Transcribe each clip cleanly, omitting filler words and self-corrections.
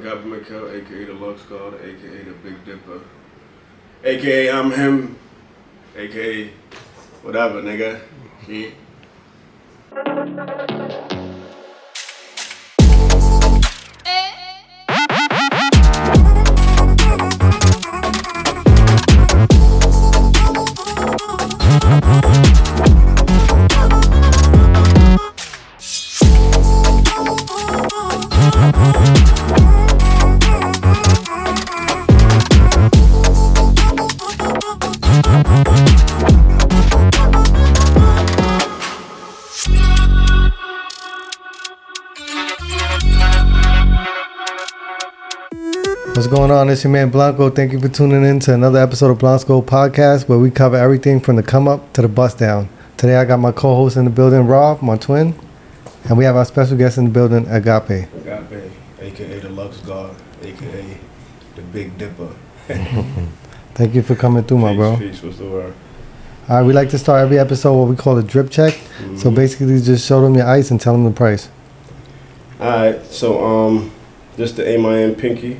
Agape, aka the Lux God, aka the Big Dipper, aka I'm him, aka whatever, nigga. Yeah. What's going on? It's your man Blanco. Thank you for tuning in to another episode of Blanco Podcast, where we cover everything from the come up to the bust down. Today I got my co-host in the building, Rob, my twin, and we have our special guest in the building, Agape. Agape, aka the Lux God, aka the Big Dipper. Thank you for coming through, my bro. Peace, what's the word? All right, we like to start every episode what we call a drip check. Mm-hmm. So basically, just show them your ice and tell them the price. All right, so this the A-Miami Pinky.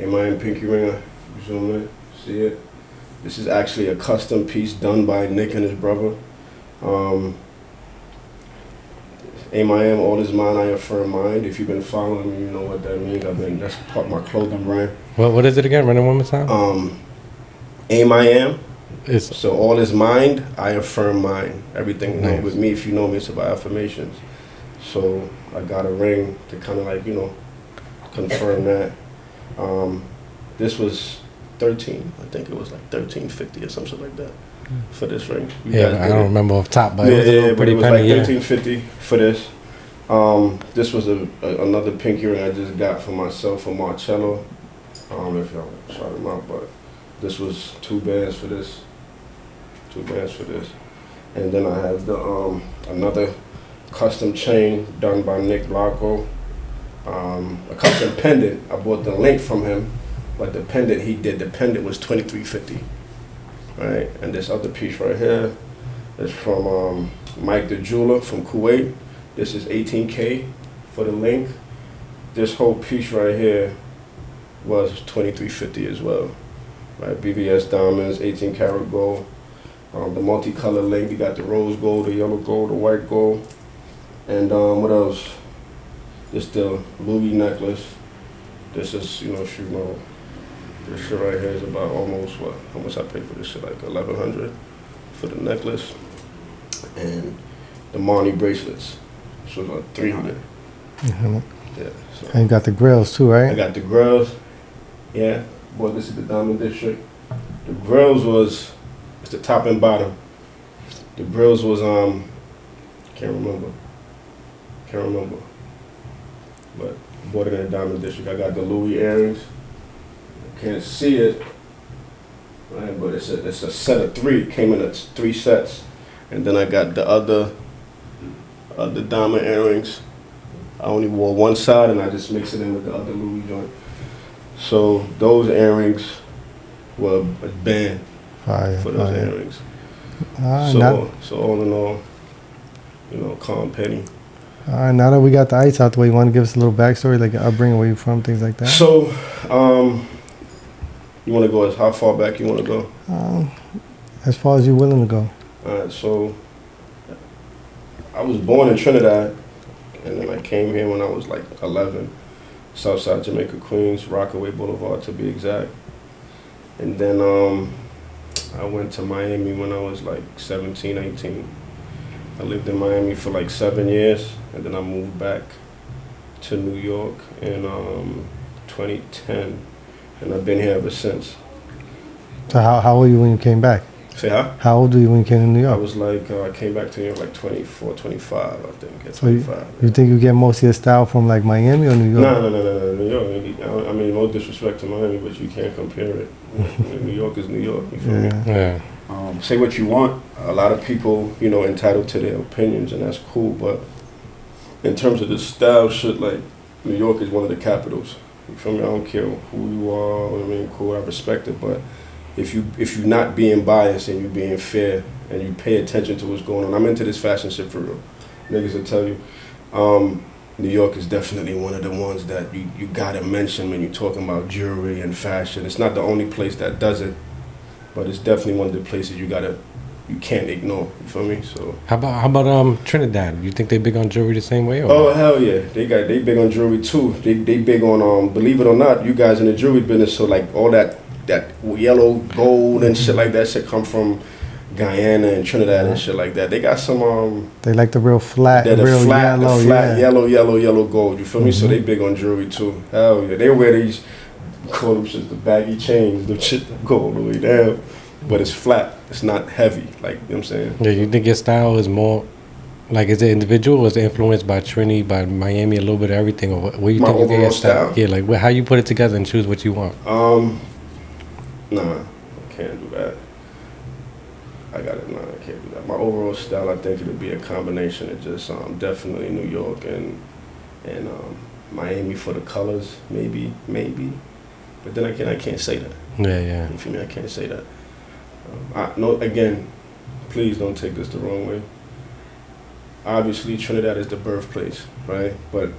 A-Miami Pinky ring, zoom in, see it? This is actually a custom piece done by Nick and his brother. A-Miami, all is mine, I affirm mind. If you've been following me, you know what that means. That's part of my clothing brand. What is it again? Run it one more time. A-Miami. It's So all is mind, I affirm mine. Everything you know, Nice. with me, if you know me, it's about affirmations. So I got a ring to kind of like, confirm that. This was 13, I think it was like $13.50 or something like that for this ring. You guys I get don't it? remember off top, but Yeah, it was a little but pretty it was penny. like $13.50 for this. This was another pinky ring I just got for myself for Marcello. I don't know if y'all shout him out, but this was 2 bands for this. 2 bands for this. And then I have the another custom chain done by Nick Blanco. A custom pendant. I bought the link from him, but the pendant he did, the pendant was $23.50. Right? And this other piece right here is from Mike the Jeweler from Kuwait. This is $18K for the link. This whole piece right here was $23.50 as well. Right? BVS diamonds, 18 karat gold. The multicolored link, you got the rose gold, the yellow gold, the white gold. And what else? This the Louis necklace. This is, this shit right here is about almost how much I paid for this shit, like $1,100 for the necklace. And the Marnie bracelets, so it's like $300. Mhm. Yeah. So And you got the grills too, I right? got the grills. Yeah. Boy, this is the Diamond District. The grills was, it's the top and bottom. The grills was can't remember. But bought it in the Diamond District. I got the Louis earrings. Can't see it, right? But it's a set of 3. It came in 3 sets, and then I got the other diamond earrings. I only wore one side, and I just mixed it in with the other Louis joint. So those earrings were a band Fire, for those fire. earrings. All So all in all, calm penny. right, now that we got the ice out the way, you want to give us a little backstory, like upbringing, where you from, things like that? So, you want to go how far back you want to go? As far as you're willing to go. All right, so I was born in Trinidad, and then I came here when I was like 11, Southside Jamaica, Queens, Rockaway Boulevard to be exact. And then I went to Miami when I was like 17, 18. I lived in Miami for like 7 years, and then I moved back to New York in 2010, and I've been here ever since. So how old were you when you came back? Say how? How old were you when you came to New I York? was like, I came back to New York like 24, 25, I think, at So you 25. You think you get most of your style from like Miami or New York? No, New York. I mean, no disrespect to Miami, but you can't compare it. New York is New York, you feel me? Yeah. Yeah. Say what you want. A lot of people, entitled to their opinions, and that's cool, but in terms of the style shit, like, New York is one of the capitals. You feel me? I don't care who you are, cool, I respect it, but if you're not being biased and you're being fair and you pay attention to what's going on, I'm into this fashion shit for real. Niggas will tell you. New York is definitely one of the ones that you gotta mention when you're talking about jewelry and fashion. It's not the only place that does it, but it's definitely one of the places you can't ignore. You feel me? So How about Trinidad? You think they big on jewelry the same way? Or oh hell yeah, they big on jewelry too. They big on believe it or not, you guys in the jewelry business. So like all that yellow gold and shit like that shit come from Guyana and Trinidad and shit like that. They got some They like the real flat, the real flat, yellow, the flat yeah. yellow gold. You feel me? So they big on jewelry too. Hell yeah, they wear these, call them shit the baggy chains, the shit that go all the way down, but it's flat. It's not heavy. Like you know what I'm saying. yeah, you think your style is more like, is it individual or is it influenced by Trini, by Miami, a little bit of everything, or what you My think you get overall your style? Yeah, like how you put it together and choose what you want. Nah, I can't do that. I can't do that. My overall style, I think it'll be a combination of just definitely New York and Miami for the colors, maybe. But then I can't say that. Yeah. You feel me? I can't say that. Again, please don't take this the wrong way. Obviously, Trinidad is the birthplace, right? But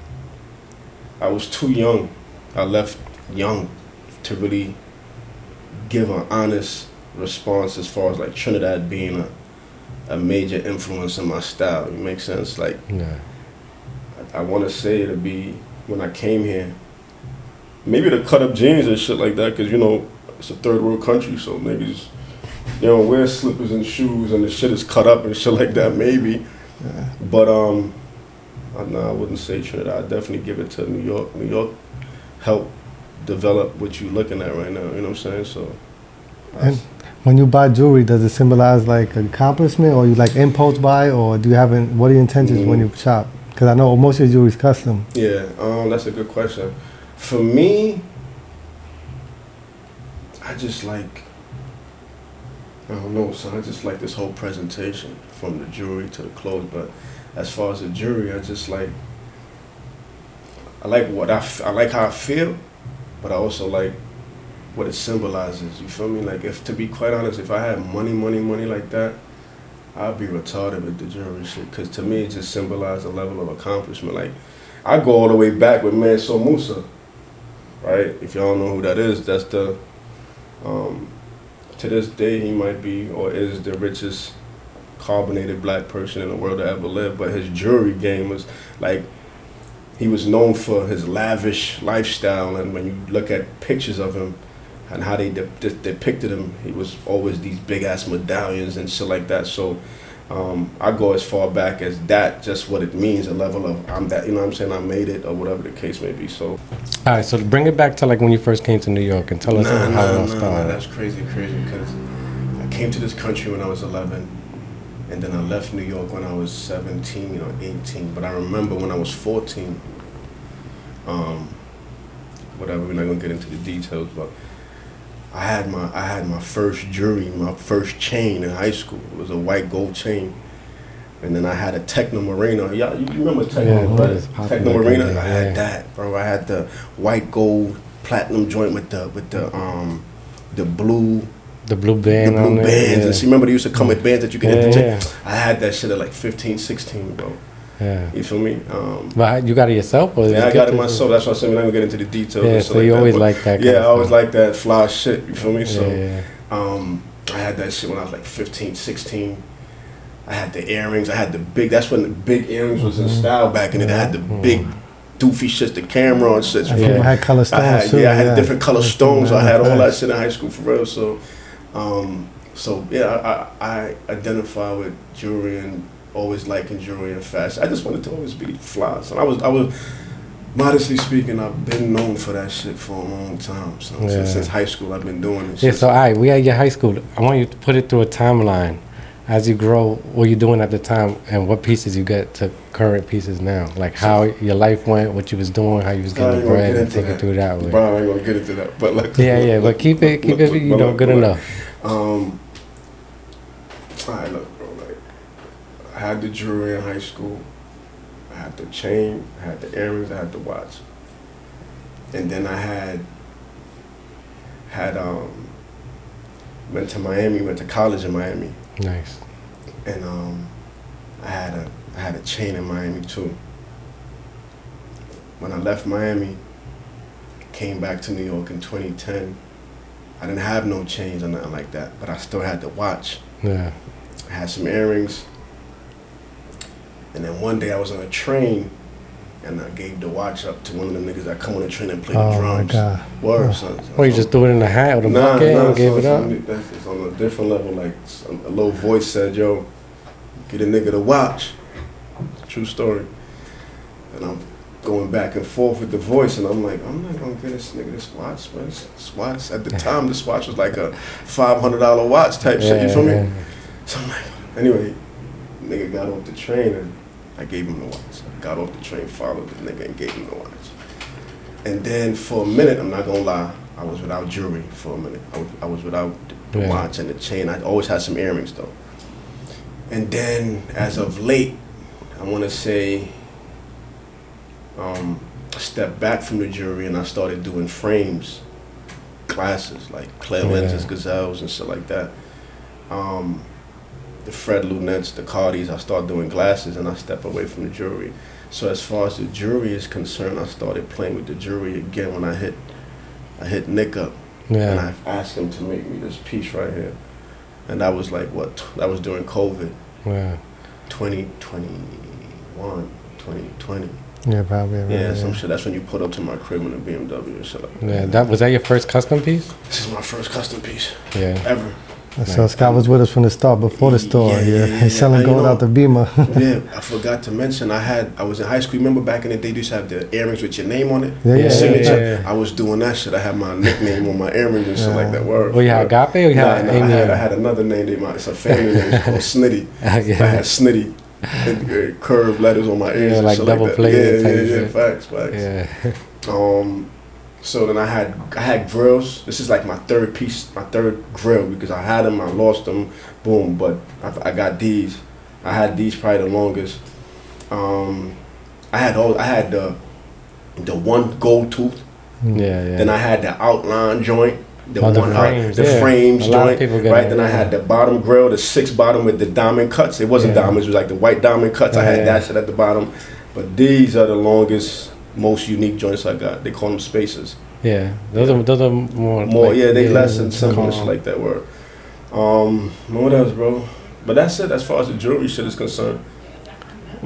I was too young. I left young to really give an honest response as far as like Trinidad being a major influence in my style. It makes sense? Like, Yeah. I want to say it'll be when I came here, maybe the cut up jeans and shit like that, because, you know, it's a third world country, so maybe just, you know, wear slippers and shoes and the shit is cut up and shit like that, maybe. Yeah. But, I wouldn't say Trinidad. I'd definitely give it to New York. New York helped develop what you're looking at right now, you know what I'm saying? So, And when you buy jewelry, does it symbolize like accomplishment, or you like impulse buy, or do you have what are your intentions when you shop? Because I know most of your jewelry is custom. yeah, that's a good question. For me, I just like, I don't know, son. I just like this whole presentation from the jewelry to the clothes. But as far as the jewelry, I just like, I like I like how I feel, but I also like what it symbolizes. You feel me? Like, if to be quite honest, if I had money like that, I'd be retarded with the jewelry shit. Cause to me, it just symbolized a level of accomplishment. Like, I go all the way back with Mansour Musa, right? If y'all don't know who that is, that's the, to this day, he might be or is the richest carbonated black person in the world to ever live. But his jewelry game was like, he was known for his lavish lifestyle. And when you look at pictures of him and how they depicted him, he was always these big ass medallions and shit like that. So I go as far back as that, just what it means, a level of I'm that, you know what I'm saying, I made it, or whatever the case may be. So All right, so bring it back to like when you first came to New York and tell us how it all started. that's crazy, because I came to this country when I was 11, and then I left New York when I was 17 or 18. But I remember when I was 14, whatever, we're not gonna get into the details, but I had my first jewelry, my first chain in high school. It was a white gold chain. And then I had a Techno Marina. Y'all, you remember Techno, Yeah, right? Techno Marina. I had that, bro. I had the white gold platinum joint with the blue band on there. bands. Yeah. And see, remember they used to come with bands that you could interchange. Yeah. I had that shit at like 15, 16, bro. Yeah. You feel me? But you got it yourself? Or Yeah, I got it myself. That's why I said we're not gonna get into the details. Yeah, and so shit you like always that. like that. Yeah, I always like that fly shit. You feel me? So, Yeah. I had that shit when I was like 15, 16. I had the earrings. I had the big. That's when the big earrings was in style back in it. I had the big doofy shit, the camera and shit. And people had color stones I had, too. yeah, I had different color stones. I had all that Facts. shit in high school for real. So, yeah, I identify with jewelry and always liking jewelry and fashion. I just wanted to always be fly. So I was modestly speaking, I've been known for that shit for a long time. So since high school, I've been doing this. Yeah, shit. so all right, we at your high school. I want you to put it through a timeline. As you grow, what you doing at the time, and what pieces you get to current pieces now. Like how your life went, what you was doing, how you was getting the bread, and take it through that way. Bro, I ain't gonna get into that. But like, But keep it, good enough. All right, look, bro. Like, I had the jewelry in high school. I had the chain. I had the earrings. I had the watch. And then I had went to Miami. Went to college in Miami. Nice. And I had a chain in Miami too. when I left Miami, came back to New York in 2010, I didn't have no chains or nothing like that, but I still had the watch. Yeah. I had some earrings. And then one day I was on a train and I gave the watch up to one of the niggas that come on the train and play the drums. Oh my God. Word, son. Well, you just threw it in the hat or the bucket and gave it up? It's on a different level. Like, a little voice said, yo, get a nigga the watch. True story. And I'm going back and forth with the voice, and I'm like, I'm not gonna get this nigga this watch, man. This watch, at the time, this watch was like a $500 watch type shit, you feel me? So I'm like, anyway, nigga got off the train, and I gave him the watch. I got off the train, followed the nigga, and gave him the watch. And then for a minute, I'm not gonna lie, I was without jewelry for a minute. I was without the watch and the chain. I always had some earrings, though. And then, as of late, I wanna say, I stepped back from the jewelry and I started doing frames, glasses, like clear lenses, gazelles, and shit like that. The Fred Lunettes, the Cardis, I started doing glasses and I stepped away from the jewelry. So as far as the jewelry is concerned, I started playing with the jewelry again when I hit Nick up. Yeah. And I asked him to make me this piece right here. And that was like that was during COVID. Yeah. 2021, 2020. Yeah, probably. Yeah, some shit. That's when you put up to my crib in a BMW and shit like that. Yeah, was that your first custom piece? This is my first custom piece. Yeah. Ever. So Scott was with us from the start, before the store. He's selling gold out the Beamer. Yeah, I forgot to mention, I was in high school. Remember back in the day, they used to have the earrings with your name on it? Yeah. Signature. I was doing that shit. I had my nickname on my earrings and shit like that. Word. Well, you had Agape or you had Amy? I had another name. It's a family name called Snitty. I had Snitty. And curved letters on my ears. Yeah, and like shit double like plated. Yeah, facts. Yeah. So then I had grills. This is like my third grill, because I had them, I lost them, boom. But I got these. I had these probably the longest. I had the one gold tooth. Yeah. Then I had the outline joint. The frames, frames joint, right? It, then I had the bottom grill, the 6 bottom with the diamond cuts. It wasn't diamonds, it was like the white diamond cuts. I had that shit at the bottom. But these are the longest, most unique joints I got. They call them spacers. Yeah, those are more. They less than simple and shit like that word. What else, bro? But that's it as far as the jewelry shit is concerned.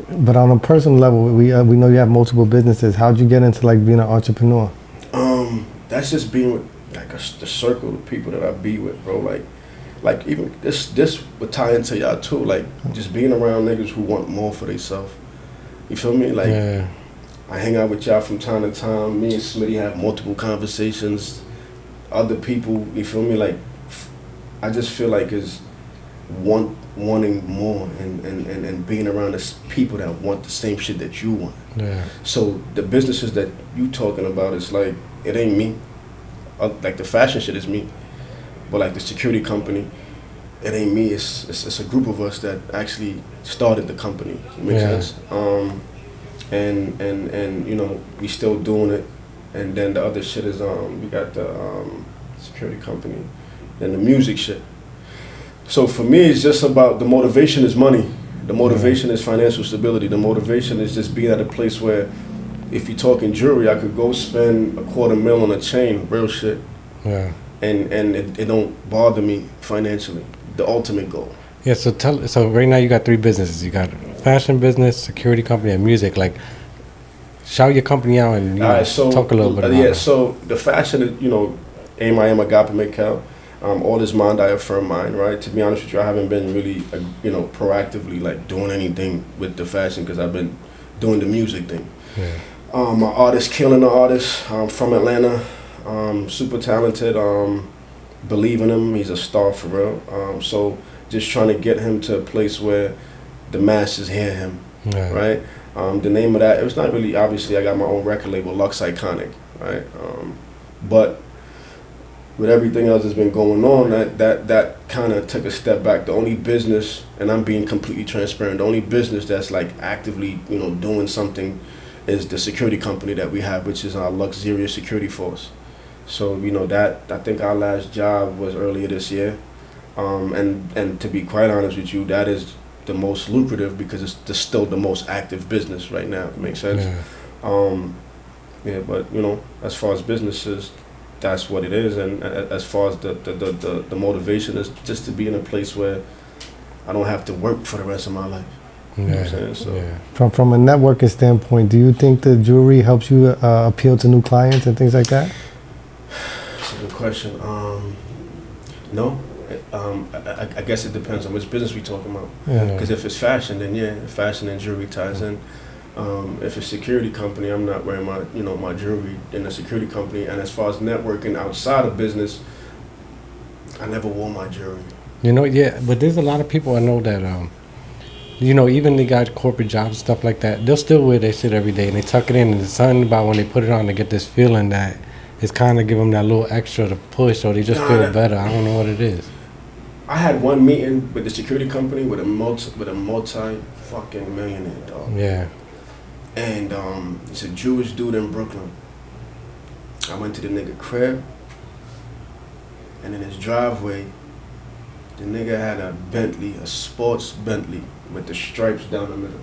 But on a personal level, we know you have multiple businesses. How'd you get into like being an entrepreneur? That's just being with the circle of people that I be with, bro. Like even this would tie into y'all too. Like just being around niggas who want more for themselves. You feel me? Like I hang out with y'all from time to time. Me and Smitty have multiple conversations. Other people, you feel me? Like I just feel like is wanting more and being around the people that want the same shit that you want. Yeah. So the businesses that you talking about, it's like it ain't me. Like the fashion shit is me, but like the security company, it ain't me. It's a group of us that actually started the company. Makes sense. And you know we still doing it. And then the other shit is we got the security company, then the music shit. So for me, it's just about the motivation is money. The motivation is financial stability. The motivation is just being at a place where, if you're talking jewelry, I could go spend $250,000 on a chain, real shit. Yeah. And it don't bother me financially. The ultimate goal. Yeah. So right now you got 3 businesses. You got a fashion business, security company, and music. Like, shout your company out and talk a little bit about it. So the fashion is, I am Agape Mikkel. All this mind, I affirm mine, right? To be honest with you, I haven't been really, proactively like doing anything with the fashion because I've been doing the music thing. Yeah. My artist, killing the artist, from Atlanta, super talented, believe in him, he's a star for real. So just trying to get him to a place where the masses hear him, right? The name of that, it was not really, obviously I got my own record label, Lux Iconic, right? But with everything else that's been going on, that kind of took a step back. The only business, and I'm being completely transparent, the only business that's like actively, doing something is the security company that we have, which is our Luxurious Security Force. So, that, I think our last job was earlier this year. And to be quite honest with you, that is the most lucrative because it's still the most active business right now. It makes sense? Yeah. Yeah, but as far as businesses, that's what it is, and as far as the motivation is just to be in a place where I don't have to work for the rest of my life. You know what I'm saying? So From a networking standpoint, do you think the jewelry helps you appeal to new clients and things like that? That's a good question. No. I guess it depends on which business we talking about. Because if it's fashion, then fashion and jewelry ties in. If it's a security company, I'm not wearing my jewelry in a security company. And as far as networking outside of business, I never wore my jewelry. But there's a lot of people I know that even they got corporate jobs and stuff like that, they'll still wear their shit every day and they tuck it in, and there's something about when they put it on, they get this feeling that it's kind of give them that little extra to push, or they just feel better. I don't know what it is. I had one meeting with the security company with a multi fucking millionaire, dog. Yeah. And it's a Jewish dude in Brooklyn. I went to the nigga crib, and in his driveway, the nigga had a Bentley, a sports Bentley with the stripes down the middle.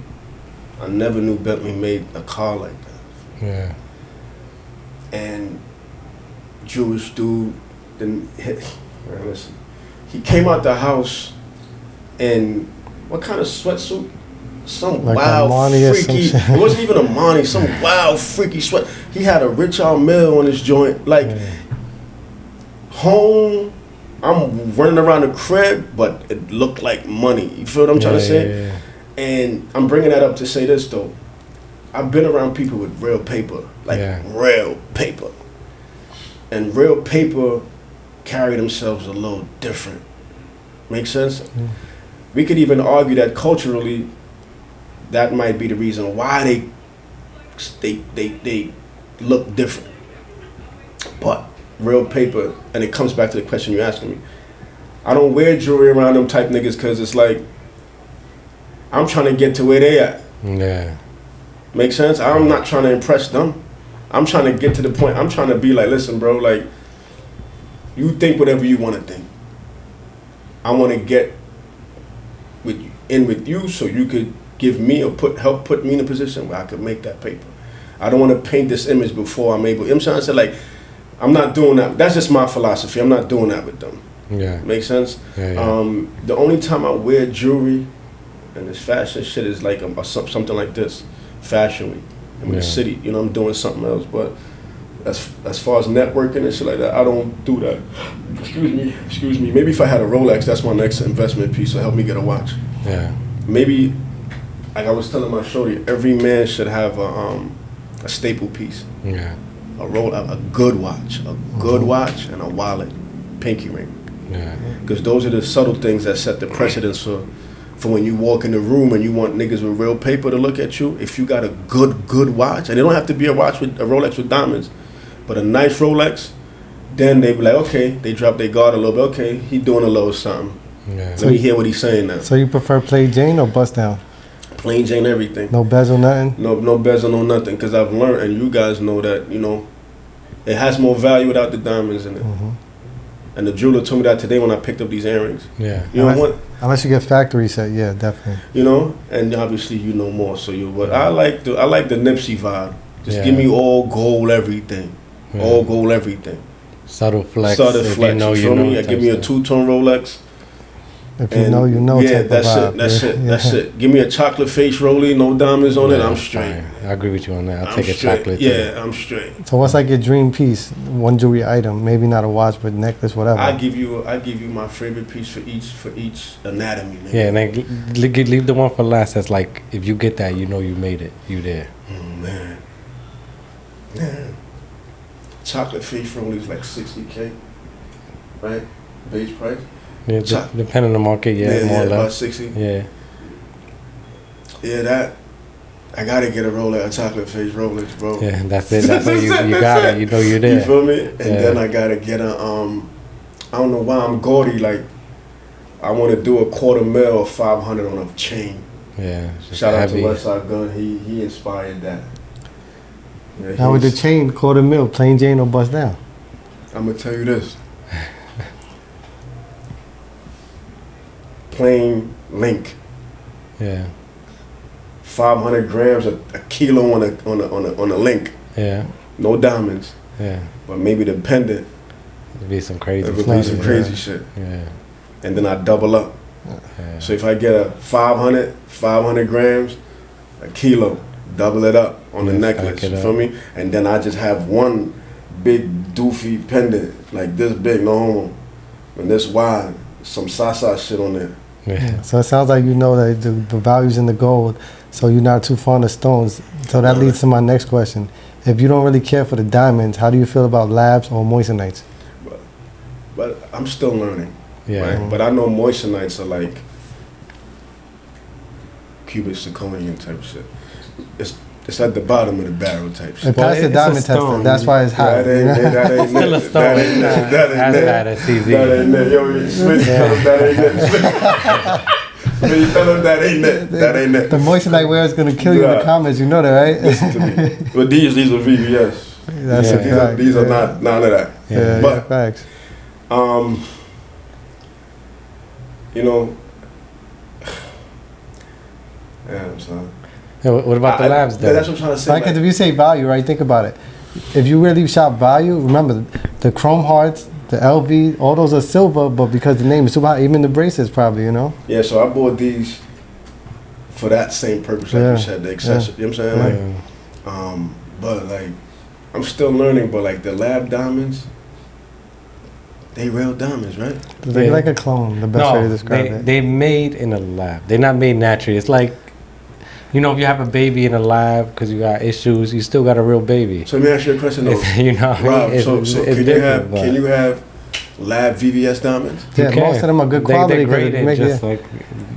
I never knew Bentley made a car like that. Yeah. And Jewish dude, listen, he came out the house in what kind of sweatsuit? Some like wild, freaky. It wasn't even a Monty. Some wild, freaky sweat. He had a Richard Mille on his joint. Home. I'm running around the crib, but it looked like money. You feel what I'm trying to say? Yeah. And I'm bringing that up to say this though. I've been around people with real paper, real paper, and real paper carry themselves a little different. Make sense? Mm. We could even argue that culturally, that might be the reason why they look different. But real paper, and it comes back to the question you're asking me. I don't wear jewelry around them type niggas because it's like I'm trying to get to where they at. Yeah. Make sense? I'm not trying to impress them. I'm trying to get to the point. I'm trying to be like, listen, bro, like, you think whatever you want to think. I want to get with you so you could give me or help put me in a position where I could make that paper. I don't want to paint this image before I'm able. You know what I'm trying to say? Like, I'm not doing that. That's just my philosophy. I'm not doing that with them. Yeah. Make sense? Yeah. The only time I wear jewelry and this fashion shit is like something like this, Fashion Week. I'm in the city. I'm doing something else. But as far as networking and shit like that, I don't do that. Excuse me. Maybe if I had a Rolex, that's my next investment piece to help me get a watch. Yeah. Maybe, like I was telling my shorty, every man should have a staple piece. Yeah. A good watch, and a wallet, pinky ring. Yeah. Because those are the subtle things that set the precedence for when you walk in the room and you want niggas with real paper to look at you. If you got a good watch, and it don't have to be a watch with a Rolex with diamonds, but a nice Rolex, then they be like, okay, they drop their guard a little bit. Okay, he doing a little something. Yeah. Let me hear what he's saying now. So you prefer plain Jane or bust down? Plain Jane, everything. No bezel, nothing? No bezel, no nothing. Because I've learned, and you guys know that, it has more value without the diamonds in it. Mm-hmm. And the jeweler told me that today when I picked up these earrings. Yeah. Unless you get factory set, yeah, definitely. And obviously you know more. So but I like the Nipsey vibe. Just give me all gold everything. Yeah. All gold everything. Subtle flex. Subtle flex. You feel me? Give me a 2-tone Rolex. If you know, you know. Yeah, type that's of it. That's it. Give me a chocolate face rollie, no diamonds on it. I'm straight. I agree with you on that. I'll take a chocolate. Yeah, I'm straight. So what's like your dream piece? One jewelry item, maybe not a watch, but necklace, whatever. I give you my favorite piece for each anatomy. Nigga. Yeah, and then leave the one for last. That's like, if you get that, you know you made it. You there. Man. Chocolate face rollie is like $60K, right? Base price. Yeah, depending on the market, more or less. About 60. Yeah. Yeah, that I gotta get a Rolex, a chocolate face Rolex, bro. Yeah, that's it. That's it. You got it. You know you're there. You feel me? And then I gotta get a I don't know why I'm gaudy. Like I want to do a $250,000 or $500 on a chain. Yeah. Shout out to Westside Gun. He inspired that. Yeah, now with the chain, $250,000, plain Jane or bust down? I'm gonna tell you this. Plain link. Yeah. 500 grams, a kilo on a link. Yeah. no diamonds, Yeah. but maybe the pendant, It'd be some crazy it would stuff. be some crazy shit. Yeah. And then I double up. Yeah. So if I get a 500 grams, a kilo, double it up on the Yeah, necklace, stack it you up. feel me? And then I just have one big doofy pendant, like this big, no homo, and this wide, some Sasa shit on there. Yeah. So it sounds like you know that the value's in the gold, so you're not too fond of stones. So that leads to my next question. If you don't really care for the diamonds, how do you feel about labs or moissanites? But I'm still learning, Yeah. right? But I know moissanites are like cubic zirconium type shit. It's at the bottom of the barrel type shit. It passed the it's a diamond tester. stone. That's why it's hot. That ain't Still a it. stone. That ain't it. That ain't As it. bad as CZ. That ain't it. Yo, you switch. Tell them that ain't it. When you tell them that ain't it. That ain't it. The moissanite wear is gonna kill you in the Yeah. comments. You know that, right? Listen to me. But these are VVS. That's Yeah. a fact. These are Yeah. not none of that. Yeah, But yeah, facts. You know, damn son. Yeah, what about the labs That's though? what I'm trying to say. Like, if you say value, right? Think about it. If you really shop value, remember the chrome hearts, the LV, all those are silver, but because the name is super high, even the bracelets probably, you know. Yeah, so I bought these for that same purpose, like Yeah. you said, the accessory. You know what I'm saying? Yeah. Like, but like, I'm still learning. But like the lab diamonds, they real diamonds, right? They're Yeah. like a clone. The best way to describe it. They're made in a lab. They're not made naturally. It's like, you know, if you have a baby in a lab because you got issues, you still got a real baby. So let me ask you a question though. It's, you know, what I mean? Rob, It's- so it's can you different, have but can you have lab VVS diamonds? Yeah, you most can. of them are good They quality. 'cause graded they make just it- like.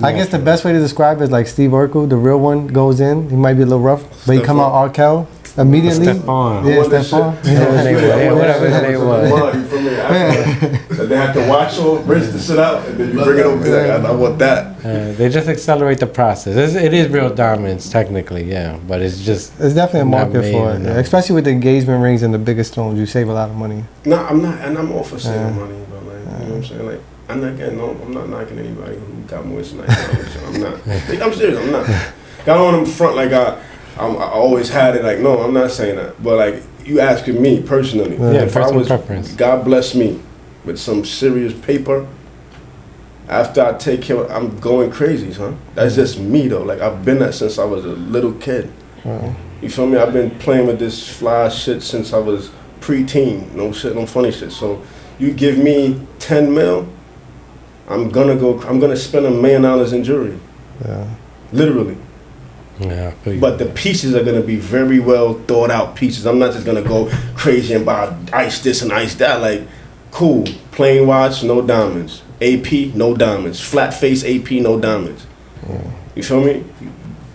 I guess the best way to describe it is like Steve Urkel, the real one goes in. He might be a little rough, but he come out Arkel immediately. Stephon. Yeah, Stephon. Yeah, whatever his name was. You feel me? So they have to watch or rinse the shit out, and then you bring it over. Like, I want that. They just accelerate the process. It is real diamonds, technically, yeah, but it's just. There's definitely a Not market made for it, enough. especially with the engagement rings and the bigger stones. You save a lot of money. No, I'm not, and I'm all for saving Yeah. money, but like, you know what I'm saying? Like, I'm not knocking anybody who got more tonight. I'm not. I'm serious. I'm not. I don't want them front like I always had it. Like, no, I'm not saying that. But like, you asking me personally, Yeah, if I personal was, preference. God bless me with some serious paper. After I take care, I'm going crazy, son. That's just me though. Like, I've been that since I was a little kid. You feel me? I've been playing with this fly shit since I was preteen. No shit, no funny shit. So you give me 10 mil, I'm gonna spend $1 million in jewelry. Yeah. Literally. Yeah, I feel you. But the pieces are gonna be very well thought out pieces. I'm not just gonna go crazy and buy ice this and ice that. Like, cool, plain watch, no diamonds. AP, no diamonds. Flat face AP, no diamonds. You feel me?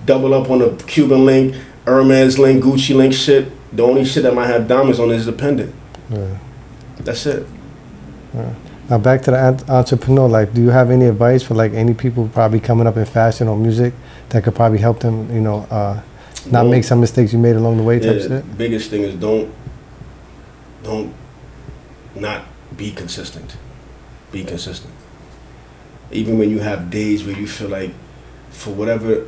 Double up on the Cuban link, Hermes link, Gucci link shit. The only shit that might have diamonds on it is the pendant. Yeah. That's it. Now back to the entrepreneur life. Do you have any advice for like any people probably coming up in fashion or music that could probably help them, you know, not Don't- make some mistakes you made along the way type Yeah, shit? biggest thing is don't not be consistent. Be consistent. Even when you have days where you feel like for whatever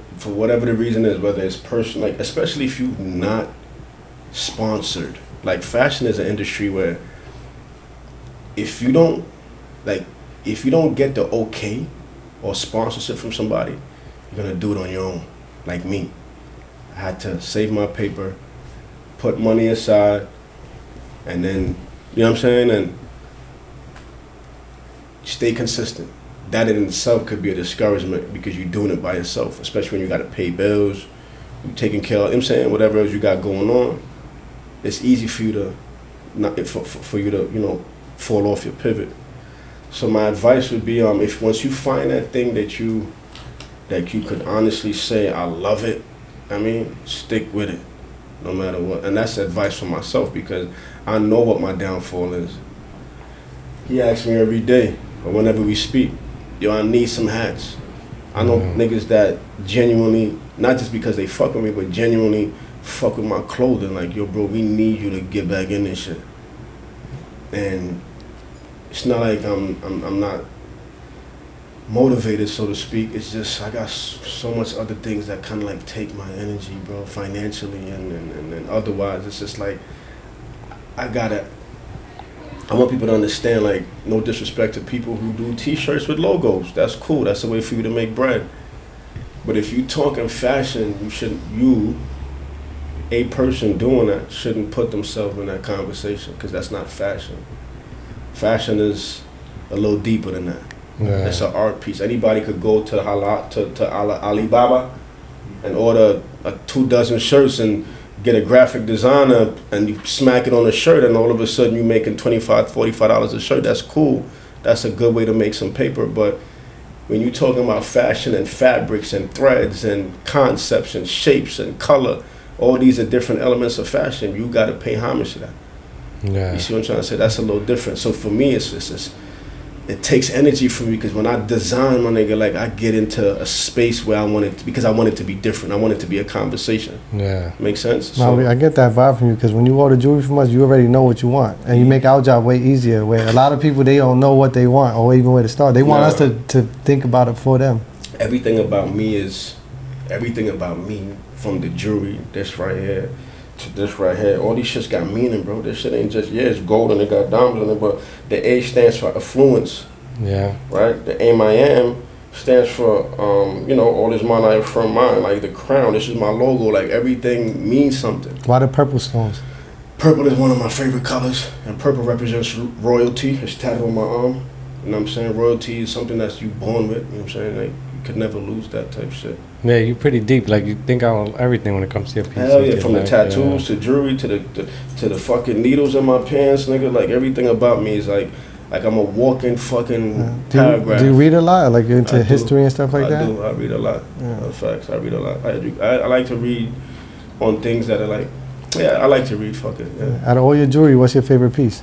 the reason is, whether it's personal, like especially if you're not sponsored. Like fashion is an industry where if you don't get the okay or sponsorship from somebody, you're gonna do it on your own. Like me. I had to save my paper, put money aside, and then, you know what I'm saying? And stay consistent. That in itself could be a discouragement because you're doing it by yourself, especially when you got to pay bills, you're taking care of, you know what I'm saying, whatever else you got going on. It's easy for you to, for you to, you know, fall off your pivot. So my advice would be, if once you find that thing that you could honestly say, I love it, I mean, stick with it, no matter what. And that's advice for myself because I know what my downfall is. He asks me every day, or whenever we speak, yo, I need some hats. I know niggas that genuinely, not just because they fuck with me, but genuinely fuck with my clothing. Like, yo, bro, we need you to get back in this shit. And it's not like I'm not motivated, so to speak. It's just I got so much other things that kind of like take my energy, bro, financially and otherwise. It's just like I want people to understand, like, no disrespect to people who do T-shirts with logos. That's cool. That's a way for you to make bread. But if you talking fashion, a person doing that shouldn't put themselves in that conversation, because that's not fashion. Fashion is a little deeper than that. Yeah. It's an art piece. Anybody could go to Alibaba and order 24 shirts and get a graphic designer, and you smack it on a shirt, and all of a sudden you're making $25, $45 a shirt. That's cool. That's a good way to make some paper. But when you're talking about fashion and fabrics and threads and concepts and shapes and color, all these are different elements of fashion. You got to pay homage to that. Yeah. You see what I'm trying to say? That's a little different. So for me, it takes energy from me, because when I design, my nigga, like, I get into a space where I want it to, because I want it to be different. I want it to be a conversation. Yeah. Make sense? No, I get that vibe from you, because when you order jewelry from us, you already know what you want. And you make our job way easier, where a lot of people, they don't know what they want or even where to start. They want us to think about it for them. Everything about me, from the jewelry, this right here, to this right here, all these shits got meaning, bro. This shit ain't just, it's gold and it got diamonds in it, but the A stands for affluence. Yeah. Right? The A-M-I-Am stands for, all this mind I affirm mine, like the crown. This is my logo. Like, everything means something. Why the purple stones? Purple is one of my favorite colors, and purple represents royalty. It's tattooed on my arm. You know what I'm saying? Royalty is something that's you born with. You know what I'm saying? Like, you could never lose that type of shit. Yeah, you're pretty deep. Like, you think on everything when it comes to your pieces. Hell yeah, from the tattoos to jewelry to the fucking needles in my pants, nigga. Like, everything about me is like I'm a walking fucking paragraph. Do you read a lot? Like, you're into history and stuff like that? I do. I read a lot. Yeah. Facts. I read a lot. I like to read on things that are like, I like to read. Fuck it. Yeah. Out of all your jewelry, what's your favorite piece?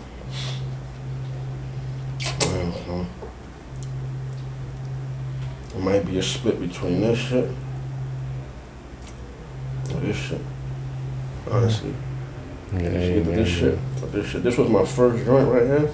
It might be a split between this shit or this shit. Honestly. This shit. This was my first joint right here.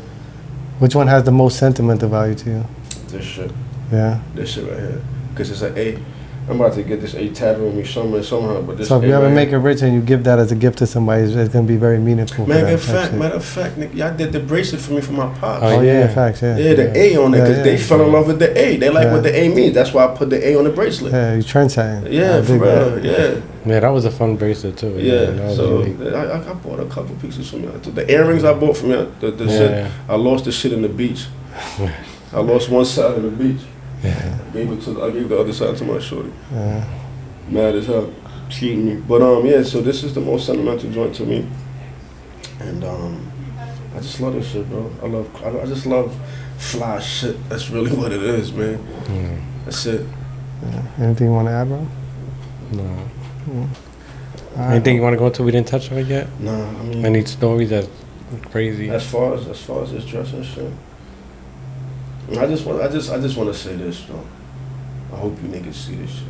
Which one has the most sentimental value to you? This shit. Yeah. This shit right here. Because it's an A. I'm about to get this A tattooed on me somehow. But this so if you ever make it rich and you give that as a gift to somebody, it's going to be very meaningful. Matter of fact, Nick, y'all did the bracelet for me for my pops. Oh yeah, facts, yeah. Yeah, the A on it, because they fell in love with the A. They like what the A means. That's why I put the A on the bracelet. Yeah, you trendsetting. Yeah, for real, yeah. Yeah, that was a fun bracelet too. Yeah, so I bought a couple pieces from y'all. The earrings I bought from y'all, the shit, I lost the shit in the beach. I lost one side in the beach. Yeah. I gave the other side to my shorty. Yeah. Mad as hell, cheating me. But so this is the most sentimental joint to me, and I just love this shit, bro. I just love fly shit. That's really what it is, man. That's it. Yeah. Anything you want to add, bro? No. Anything you want to go into we didn't touch on it yet? Nah, I mean, any stories that's crazy? As far as this dressing shit, I just want to say this, though. I hope you niggas see this shit.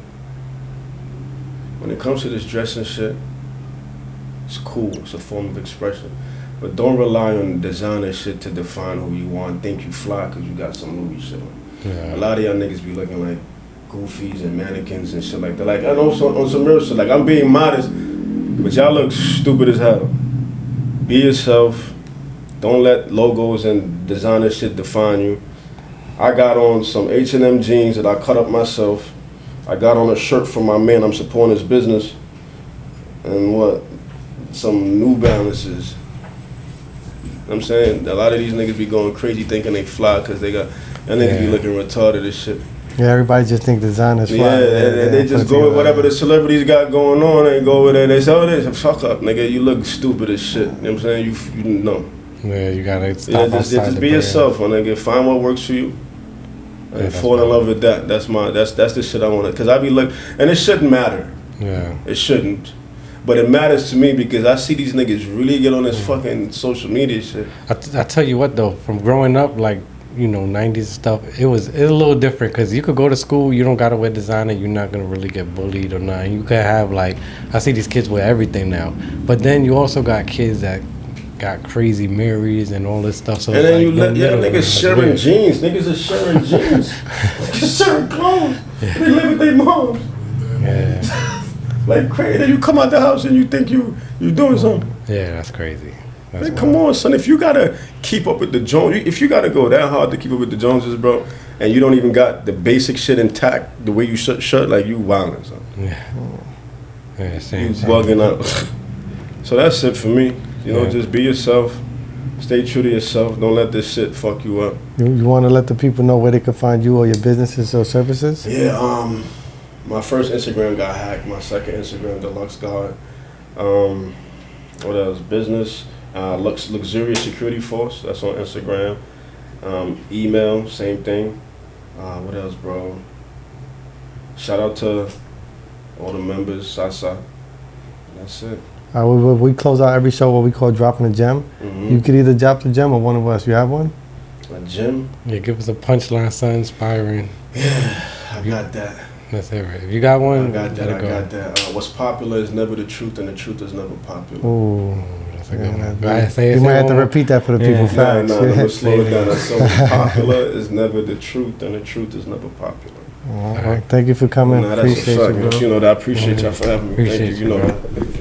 When it comes to this dressing shit, it's cool. It's a form of expression. But don't rely on designer shit to define who you are and think you fly because you got some Louis shit on. Yeah. A lot of y'all niggas be looking like goofies and mannequins and shit like that. Like, I know on some real shit. Like, I'm being modest, but y'all look stupid as hell. Be yourself. Don't let logos and designer shit define you. I got on some H&M jeans that I cut up myself. I got on a shirt from my man. I'm supporting his business. And some New Balances. I'm saying a lot of these niggas be going crazy thinking they fly because they got, and niggas be looking retarded as shit. Yeah, everybody just think designer's fly. Yeah, and they just go with whatever the celebrities got going on. They go with it. They say, this, fuck up, nigga. You look stupid as shit. You know what I'm saying? You know. Yeah, you gotta stop. Yeah, just be yourself, my nigga. Find what works for you. And fall in love with that. That's the shit I want to. Because I be like, and it shouldn't matter. Yeah. It shouldn't. But it matters to me because I see these niggas really get on this fucking social media shit. I tell you what though, from growing up, like, 90s stuff, it was a little different because you could go to school, you don't gotta wear designer, you're not gonna really get bullied or nothing. You could have I see these kids wear everything now. But then you also got kids that got crazy Marys and all this stuff. So and then niggas sharing jeans. Niggas are sharing jeans. Niggas sharing clothes. Yeah. They live with their moms. Yeah. Like crazy. You come out the house and you think you doing something. Yeah, that's crazy. Man, come on, son. If you gotta keep up with the Jones, if you gotta go that hard to keep up with the Joneses, bro, and you don't even got the basic shit intact the way you should, like you wildin', son. Yeah, You same. bugging up. So that's it for me. You know, just be yourself. Stay true to yourself. Don't let this shit fuck you up. You want to let the people know where they can find you or your businesses or services? Yeah, my first Instagram got hacked. My second Instagram, Deluxe God. What else? Business, Luxurious Security Force. That's on Instagram. Email, same thing. What else, bro? Shout out to all the members, Sasa. That's it. We close out every show what we call dropping a gem. You could either drop the gem or one of us. You have one? A gem? Yeah, give us a punchline, so inspiring. Yeah, I got that. That's it, right? If you got one, I got that. What's popular is never the truth, and the truth is never popular. Ooh. That's a good one. You might have to repeat that for the people. Facts. I'm gonna slow it down. So popular is never the truth, and the truth is never popular. All right. Thank you for coming. Nah, that's appreciate a fact, you, bro. you know that. I appreciate y'all for having me. Appreciate Thank you. You know that.